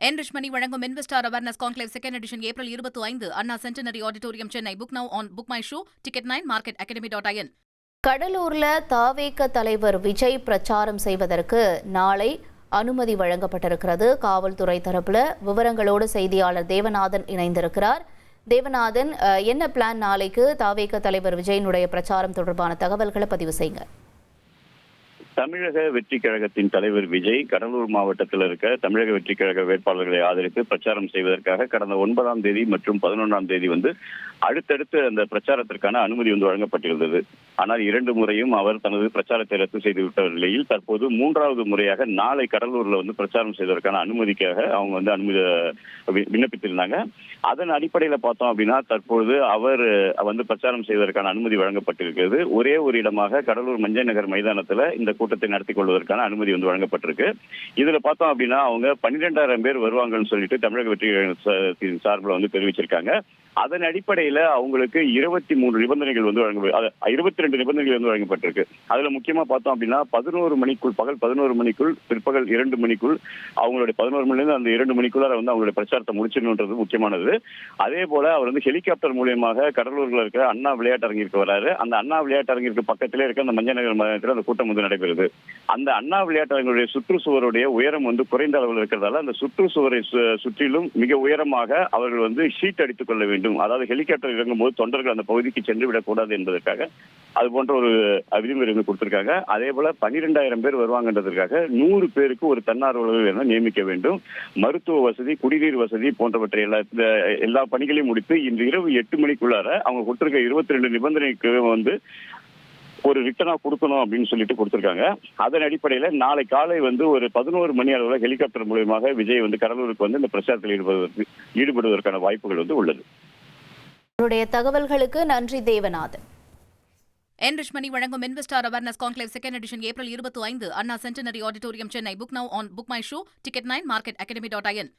Enrich Money வழங்கும் investor awareness conclave second edition April 25 Anna centenary auditorium Chennai. Book now on book my show. Ticket 9 market academy.in. கடலூர்ல தாவேக தலைவர் விஜய் பிரச்சாரம் செய்வதற்கு நாளை அனுமதி வழங்கப்பட்டிருக்கிறது. காவல்துறை தரப்புல விவரங்களோடு செய்தியாளர் தேவநாதன் இணைந்திருக்கிறார். தேவநாதன், என்ன பிளான் நாளைக்கு? தாவேக தலைவர் விஜயனுடைய பிரச்சாரம் தொடர்பான தகவல்களை பதிவு செய்யுங்க. தமிழக வெற்றி கழகத்தின் தலைவர் விஜய் கடலூர் மாவட்டத்தில் இருக்க தமிழக வெற்றி கழக வேட்பாளர்களை ஆதரித்து பிரச்சாரம் செய்வதற்காக கடந்த 9ஆம் தேதி மற்றும் 11ஆம் தேதி அடுத்தடுத்து அந்த பிரச்சாரத்திற்கான அனுமதி வழங்கப்பட்டிருந்தது. ஆனால் 2 முறையும் அவர் தனது பிரச்சாரத்தை ரத்து செய்துவிட்ட நிலையில் தற்போது 3வது முறையாக நாளை கடலூர்ல பிரச்சாரம் செய்வதற்கான அனுமதிக்காக அவங்க அனுமதி விண்ணப்பித்திருந்தாங்க. அதன் அடிப்படையில் பார்த்தோம் அப்படின்னா தற்போது அவர் பிரச்சாரம் செய்வதற்கான அனுமதி வழங்கப்பட்டிருக்கிறது. ஒரே ஒரு இடமாக கடலூர் மஞ்சள் நகர் மைதானத்தில் இந்த கூட்டத்தை நடத்தி கொள்வதற்கான அனுமதி வழங்கப்பட்டிருக்கு. இதுல பார்த்தோம் அப்படின்னா அவங்க 12,000 பேர் வருவாங்கன்னு சொல்லிட்டு தமிழக வெற்றி சார்பில் தெரிவிச்சிருக்காங்க. அதன் அடிப்படையில அவங்களுக்கு 23 நிபந்தனைகள் 22 நிபந்தனைகள் வழங்கப்பட்டிருக்கு. அதுல முக்கியமா பார்த்தோம் அப்படின்னா 11 மணிக்குள், பகல் 11 மணிக்குள், பிற்பகல் 2 மணிக்குள், அவங்களுடைய 11 மணிலிருந்து அந்த 2 மணிக்குள்ளார அவங்களுடைய பிரச்சாரத்தை முடிச்சிடணுன்றது முக்கியமானது. அதே போல அவர் ஹெலிகாப்டர் மூலியமாக கடலூர்ல இருக்கிற அண்ணா விளையாட்டு அரங்கிற்கு வராரு. அந்த அண்ணா விளையாட்டு அரங்கிற்கு பக்கத்திலே இருக்க அந்த மஞ்சள் நகர் மைதானத்தில் அந்த கூட்டம் நடைபெறுது. அந்த அண்ணா விளையாட்டு அரங்குடைய சுற்றுச்சுவருடைய உயரம் குறைந்த அளவில் இருக்கிறதால அந்த சுற்றுச்சுவரை சுற்றிலும் மிக உயரமாக அவர்கள் ஷீட் அடித்துக் கொள்ள வேண்டும். அதாவது ஹெலிகாப்டர் இறங்கும் போது தொண்டர்கள் அந்த பகுதிக்கு சென்று விடக்கூடாது என்பதற்காக அது போன்ற ஒரு விதிமுறை கொடுத்திருக்காங்க. அதே போல 12,000 பேர் வருவாங்கன்றதற்காக 100 பேருக்கு ஒரு தன்னார்வலர்கள் நியமிக்க வேண்டும். மருத்துவ வசதி, குடிநீர் வசதி போன்றவற்றை எல்லா பணிகளையும் முடித்து இன்று இரவு 8 மணிக்குள்ளார அவங்க கொடுத்திருக்க 22 நிபந்தனைக்கு ஒரு ரிட்டனா கொடுக்கணும் அப்படின்னு சொல்லிட்டு கொடுத்திருக்காங்க. அதன் அடிப்படையில நாளை காலை ஒரு 11 மணி அளவில் ஹெலிகாப்டர் மூலமாக விஜய் கடலூருக்கு இந்த பிரச்சாரத்தில் ஈடுபடுவதற்கான வாய்ப்புகள் உள்ளது. உங்களுடைய தகவல்களுக்கு நன்றி தேவநாதன். Enrich Money வழங்கும் investor awareness conclave second edition April 25 Anna centenary auditorium Chennai. Book now on book my show. Ticket 9 market academy.in.